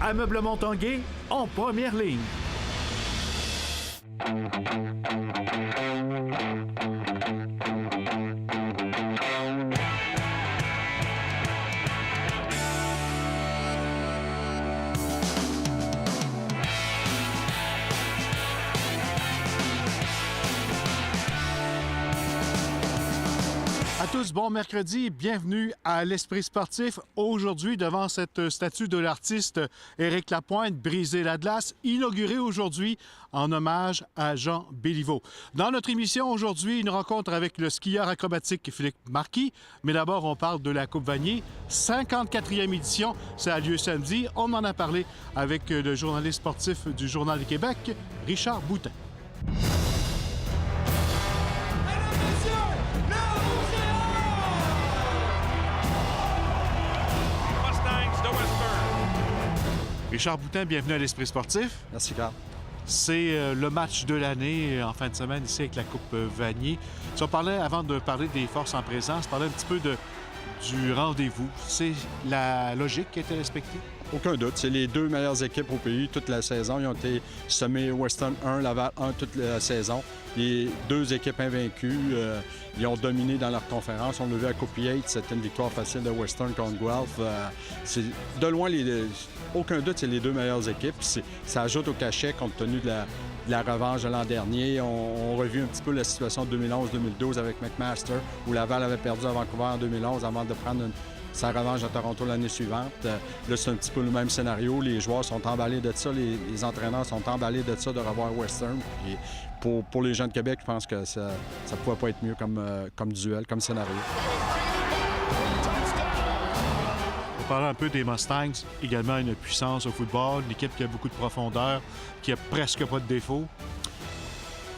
Ameublement Tanguay en première ligne. À tous, bon mercredi, bienvenue à l'Esprit sportif. Aujourd'hui, devant cette statue de l'artiste Éric Lapointe, Briser la glace, inaugurée aujourd'hui en hommage à Jean Béliveau. Dans notre émission aujourd'hui, une rencontre avec le skieur acrobatique Philippe Marquis. Mais d'abord, on parle de la Coupe Vanier, 54e édition. Ça a lieu samedi. On en a parlé avec le journaliste sportif du Journal du Québec, Richard Boutin. Richard Boutin, bienvenue à l'Esprit sportif. Merci, Carl. C'est le match de l'année en fin de semaine ici avec la Coupe Vanier. Si on parlait, avant de parler des forces en présence, parler un petit peu du rendez-vous. C'est la logique qui a été respectée? Aucun doute. C'est les deux meilleures équipes au pays toute la saison. Ils ont été sommés Western 1, Laval 1 toute la saison. Les deux équipes invaincues, ils ont dominé dans leur conférence. On l'a vu à Coupe Yates, c'était une victoire facile de Western contre Guelph. C'est de loin, aucun doute, c'est les deux meilleures équipes. Ça ajoute au cachet compte tenu de la revanche de l'an dernier. On revu un petit peu la situation de 2011-2012 avec McMaster, où Laval avait perdu à Vancouver en 2011 avant de prendre sa revanche à Toronto l'année suivante. Là, c'est un petit peu le même scénario. Les joueurs sont emballés de ça, les entraîneurs sont emballés de ça, de revoir Western. Et pour les gens de Québec, je pense que ça ne pouvait pas être mieux comme duel, comme scénario. On parle un peu des Mustangs, également une puissance au football, une équipe qui a beaucoup de profondeur, qui a presque pas de défauts.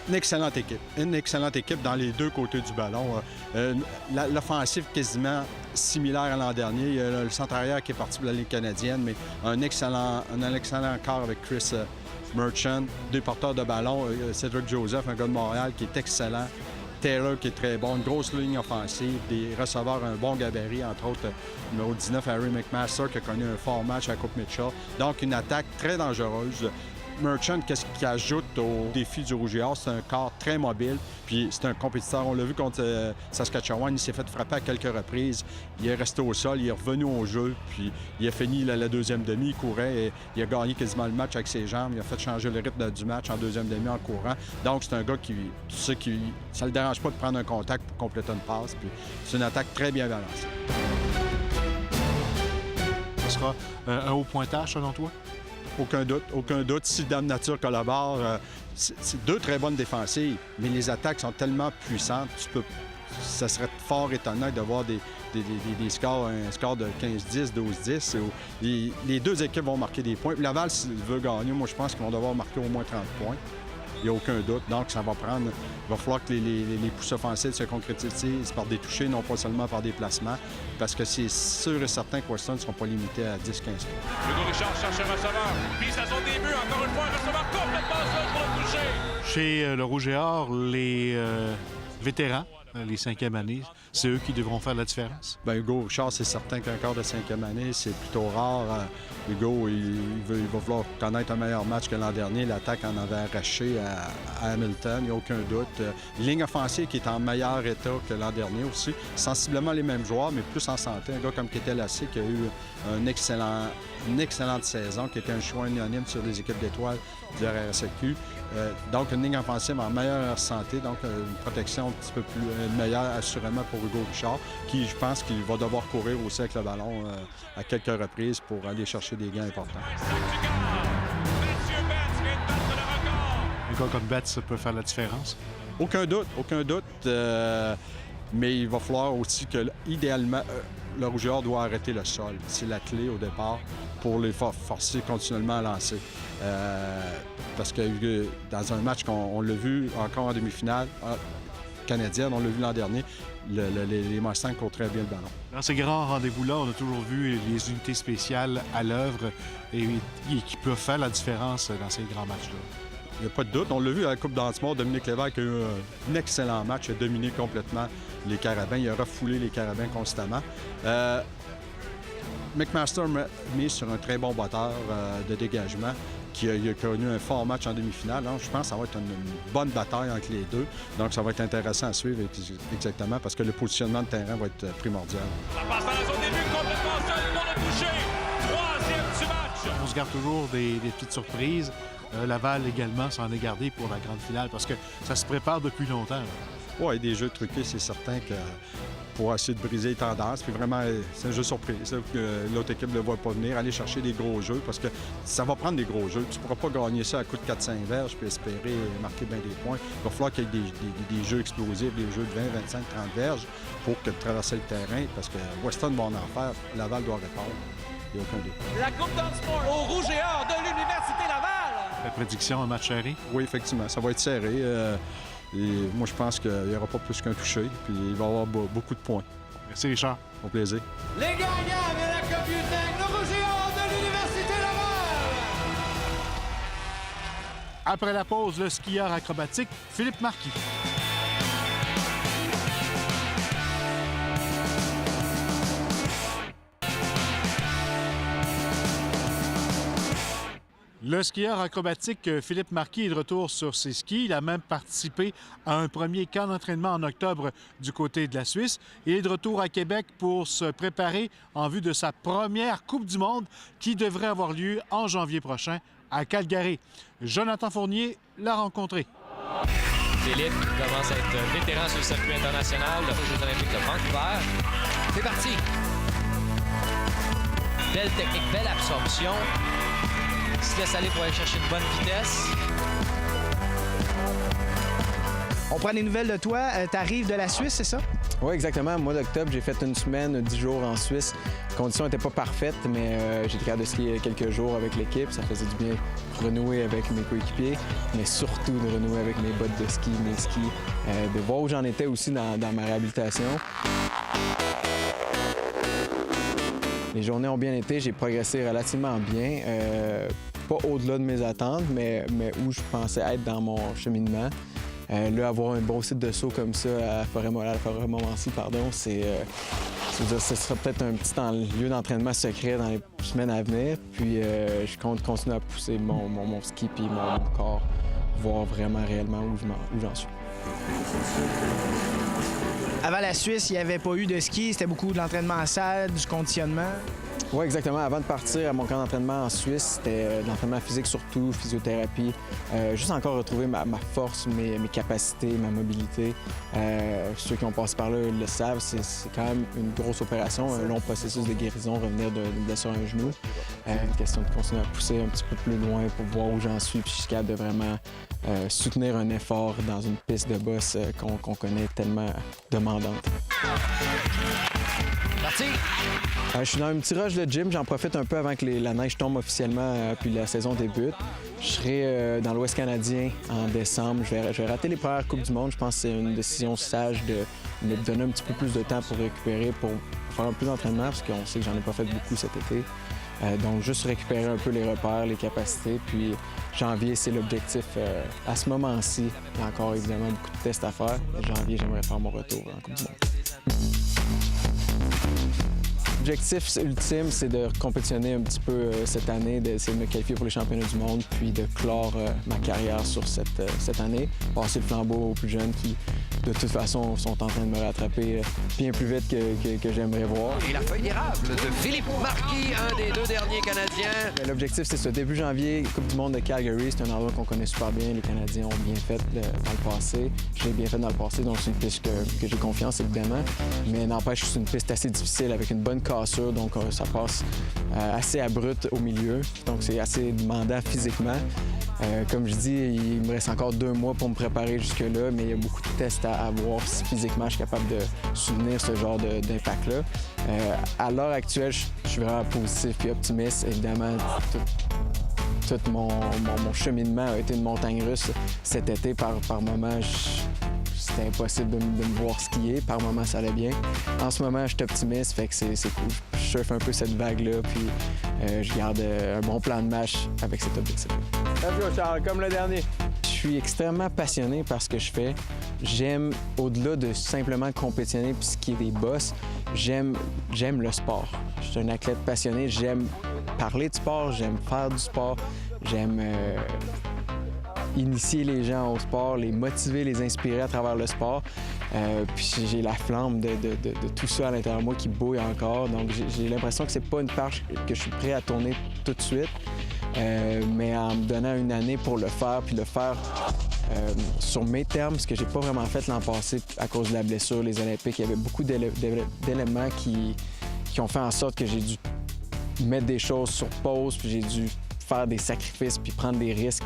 Une excellente équipe dans les deux côtés du ballon. L'offensive quasiment similaire à l'an dernier. Il y a le centre arrière qui est parti pour la Ligue canadienne, mais un excellent corps avec Chris Merchant, deux porteurs de ballon, Cédric Joseph, un gars de Montréal qui est excellent. Taylor qui est très bon, une grosse ligne offensive, des receveurs, un bon gabarit, entre autres numéro 19, Harry McMaster, qui a connu un fort match à la Coupe Mitchell. Donc, une attaque très dangereuse. Merchant, qu'est-ce qui ajoute au défi du Rouge et Or? C'est un corps très mobile, puis c'est un compétiteur. On l'a vu contre Saskatchewan, il s'est fait frapper à quelques reprises. Il est resté au sol, il est revenu au jeu, puis il a fini la deuxième demi, il courait et il a gagné quasiment le match avec ses jambes. Il a fait changer le rythme du match en deuxième demi en courant. Donc, c'est un gars qui, tu sais, ça le dérange pas de prendre un contact pour compléter une passe, puis c'est une attaque très bien balancée. Ce sera un haut pointage, selon toi? Aucun doute. Si Dame Nature collabore, c'est deux très bonnes défensives, mais les attaques sont tellement puissantes, ça serait fort étonnant de voir des scores, un score de 15-10, 12-10. Les deux équipes vont marquer des points. Laval, s'il veut gagner, moi, je pense qu'ils vont devoir marquer au moins 30 points. Il n'y a aucun doute. Donc, ça va prendre... Il va falloir que les pousses offensives se concrétisent par des touchés, non pas seulement par des placements, parce que c'est sûr et certain que Western ne seront pas limités à 10-15 points. Hugo Richard cherche un receveur. Puis à son début, encore une fois, un receveur complètement seul pour le toucher. Chez le Rouge et Or, les vétérans, les cinquièmes années, c'est eux qui devront faire la différence? Bien, Hugo Richard, c'est certain qu'un quart de cinquième année, c'est plutôt rare. Hugo, il va vouloir connaître un meilleur match que l'an dernier. L'attaque en avait arraché à Hamilton, il n'y a aucun doute. Ligne offensive qui est en meilleur état que l'an dernier aussi. Sensiblement les mêmes joueurs, mais plus en santé. Un gars comme Kétel Lassé qui a eu une excellente saison, qui était un choix unanime sur les équipes d'étoiles du RSEQ. Donc, une ligne offensive en meilleure santé, donc une protection un petit peu plus meilleure, assurément, pour Hugo Richard, qui, je pense qu'il va devoir courir aussi avec le ballon à quelques reprises pour aller chercher des gains importants. Un gars comme Betts peut faire la différence? Aucun doute. Mais il va falloir aussi que, idéalement, le Rouge et Or doit arrêter le sol. C'est la clé au départ pour les forcer continuellement à lancer. Parce que dans un match qu'on l'a vu encore en demi-finale canadienne, on l'a vu l'an dernier, les Mustangs courent très bien le ballon. Dans ces grands rendez-vous-là, on a toujours vu les unités spéciales à l'œuvre et qui peuvent faire la différence dans ces grands matchs-là. Il n'y a pas de doute. On l'a vu à la Coupe d'Ansemore, Dominique Lévesque a eu un excellent match, il a dominé complètement les Carabins. Il a refoulé les Carabins constamment. McMaster mise sur un très bon batteur de dégagement qui a connu un fort match en demi-finale. Donc, je pense que ça va être une bonne bataille entre les deux. Donc, ça va être intéressant à suivre exactement parce que le positionnement de terrain va être primordial. Ça passe dans la zone des buts, complètement seul pour le toucher. Troisième du match. On se garde toujours des petites surprises. Laval également s'en est gardé pour la grande finale parce que ça se prépare depuis longtemps. Oui, des jeux truqués, c'est certain que pour essayer de briser les tendances. Puis vraiment, c'est un jeu surprise. L'autre équipe ne le voit pas venir. Aller chercher des gros jeux parce que ça va prendre des gros jeux. Tu ne pourras pas gagner ça à coup de 4-5 verges puis espérer marquer bien des points. Il va falloir qu'il y ait des jeux explosifs, des jeux de 20, 25, 30 verges pour traverser le terrain parce que Weston va en faire. Laval doit répondre. Il n'y a aucun doute. La Coupe Dunsmore au Rouge et Or de l'Université Laval. La prédiction, un match serré? Oui, effectivement. Ça va être serré. Et moi, je pense qu'il n'y aura pas plus qu'un touché. Puis il va y avoir beaucoup de points. Merci, Richard. Au plaisir. Les gagnants de la Coupe Uteng, le Rouge et Or de l'Université Laval. Après la pause, le skieur acrobatique Philippe Marquis. Le skieur acrobatique Philippe Marquis est de retour sur ses skis. Il a même participé à un premier camp d'entraînement en octobre du côté de la Suisse. Il est de retour à Québec pour se préparer en vue de sa première Coupe du monde qui devrait avoir lieu en janvier prochain à Calgary. Jonathan Fournier l'a rencontré. Philippe commence à être vétéran sur le circuit international aux Jeux olympiques de Vancouver. C'est parti! Belle technique, belle absorption. Il se laisse aller pour aller chercher une bonne vitesse. On prend des nouvelles de toi. Tu arrives de la Suisse, c'est ça? Oui, exactement. Au mois d'octobre, j'ai fait une semaine, 10 jours en Suisse. Les conditions n'étaient pas parfaites, mais j'ai été capable de skier quelques jours avec l'équipe. Ça faisait du bien de renouer avec mes coéquipiers, mais surtout de renouer avec mes bottes de ski, mes skis, de voir où j'en étais aussi dans ma réhabilitation. Les journées ont bien été, j'ai progressé relativement bien. Pas au-delà de mes attentes, mais où je pensais être dans mon cheminement. Là, avoir un bon site de saut comme ça à Forêt-Montmorency, ce sera peut-être un petit lieu d'entraînement secret dans les semaines à venir. Puis je compte continuer à pousser mon ski et mon corps, voir vraiment réellement où j'en suis. Avant la Suisse, il n'y avait pas eu de ski. C'était beaucoup de l'entraînement en salle, du conditionnement. Oui, exactement. Avant de partir à mon camp d'entraînement en Suisse, c'était de l'entraînement physique surtout, physiothérapie. Juste encore retrouver ma force, mes capacités, ma mobilité. Ceux qui ont passé par là le savent, c'est quand même une grosse opération, un long processus de guérison, revenir d'une blessure à un genou. Une question de continuer à pousser un petit peu plus loin pour voir où j'en suis, puis je suis capable de vraiment soutenir un effort dans une piste de boss qu'on connaît tellement demandante. Parti! Je suis dans un petit rush de gym. J'en profite un peu avant que la neige tombe officiellement puis la saison débute. Je serai dans l'Ouest canadien en décembre. Je vais rater les premières Coupes du monde. Je pense que c'est une décision sage de me donner un petit peu plus de temps pour récupérer, pour faire un peu d'entraînement parce qu'on sait que j'en ai pas fait beaucoup cet été. Donc, juste récupérer un peu les repères, les capacités. Puis, janvier, c'est l'objectif. À ce moment-ci, il y a encore évidemment beaucoup de tests à faire. Janvier, j'aimerais faire mon retour en Coupe du monde. L'objectif ultime, c'est de compétitionner un petit peu cette année, d'essayer de me qualifier pour les championnats du monde, puis de clore ma carrière sur cette année, passer le flambeau aux plus jeunes qui, de toute façon, sont en train de me rattraper bien plus vite que j'aimerais voir. Et la feuille d'érable de Philippe Marquis, un des deux derniers Canadiens. L'objectif, c'est ce début janvier, Coupe du monde de Calgary. C'est un endroit qu'on connaît super bien. Les Canadiens ont bien fait dans le passé. Je l'ai bien fait dans le passé, donc c'est une piste que j'ai confiance, évidemment. Mais n'empêche, c'est une piste assez difficile avec une bonne cassure, donc ça passe assez abrupt au milieu. Donc c'est assez demandant physiquement. Comme je dis, il me reste encore 2 mois pour me préparer jusque-là, mais il y a beaucoup de tests à voir si physiquement je suis capable de soutenir ce genre d'impact-là. À l'heure actuelle, je suis vraiment positif et optimiste. Évidemment, tout mon cheminement a été une montagne russe cet été. Par moments, c'était impossible de me voir skier. Par moments, ça allait bien. En ce moment, je suis optimiste, fait que c'est cool. Je surfe un peu cette vague-là, puis je garde un bon plan de match avec cet objectif-là. Bravo, Charles, comme le dernier. Je suis extrêmement passionné par ce que je fais. J'aime, au-delà de simplement compétitionner puis skier des bosses, j'aime le sport. Je suis un athlète passionné, j'aime parler de sport, j'aime faire du sport, j'aime initier les gens au sport, les motiver, les inspirer à travers le sport. Puis j'ai la flamme de tout ça à l'intérieur de moi qui bouille encore. Donc j'ai l'impression que c'est pas une page que je suis prêt à tourner tout de suite, mais en me donnant une année pour le faire, puis le faire sur mes termes, ce que j'ai pas vraiment fait l'an passé à cause de la blessure, les Olympiques. Il y avait beaucoup d'éléments qui ont fait en sorte que j'ai dû mettre des choses sur pause, puis j'ai dû faire des sacrifices, puis prendre des risques.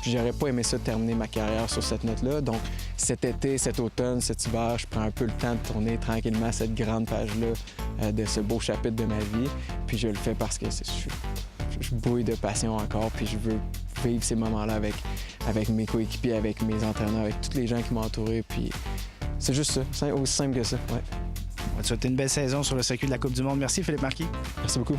Puis j'aurais pas aimé ça terminer ma carrière sur cette note-là. Donc cet été, cet automne, cet hiver, je prends un peu le temps de tourner tranquillement cette grande page-là de ce beau chapitre de ma vie. Puis je le fais parce que je bouille de passion encore, puis je veux vivre ces moments-là avec mes coéquipiers, avec mes entraîneurs, avec tous les gens qui m'ont entouré. Puis c'est juste ça, c'est aussi simple que ça. Ouais. On va te souhaiter une belle saison sur le circuit de la Coupe du Monde. Merci, Philippe Marquis. Merci beaucoup.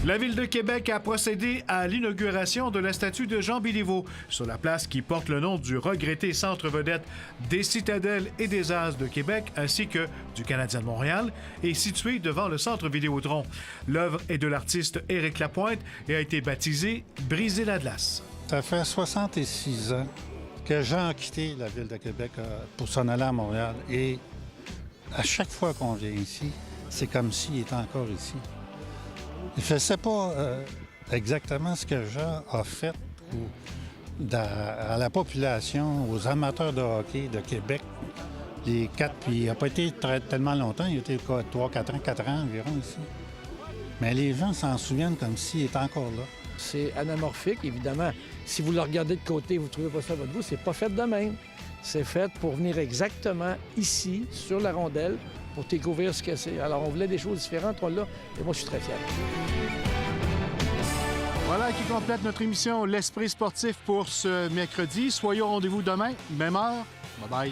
La Ville de Québec a procédé à l'inauguration de la statue de Jean Béliveau sur la place qui porte le nom du regretté centre vedette des Citadelles et des As de Québec ainsi que du Canadien de Montréal est située devant le centre Vidéotron. L'œuvre est de l'artiste Éric Lapointe et a été baptisée Briser la glace. Ça fait 66 ans que Jean a quitté la Ville de Québec pour s'en aller à Montréal. Et à chaque fois qu'on vient ici, c'est comme s'il était encore ici. Je ne sais pas exactement ce que Jean a fait à la population, aux amateurs de hockey de Québec, les 4, puis il n'a pas été tellement longtemps, il a été 3, 4 ans environ ici. Mais les gens s'en souviennent comme s'il était encore là. C'est anamorphique, évidemment. Si vous le regardez de côté, vous ne trouvez pas ça à votre goût, c'est pas fait de même. C'est fait pour venir exactement ici, sur la rondelle, pour découvrir ce que c'est. Alors, on voulait des choses différentes, on l'a, et moi, je suis très fier. Voilà qui complète notre émission L'Esprit sportif pour ce mercredi. Soyez au rendez-vous demain, même heure. Bye-bye.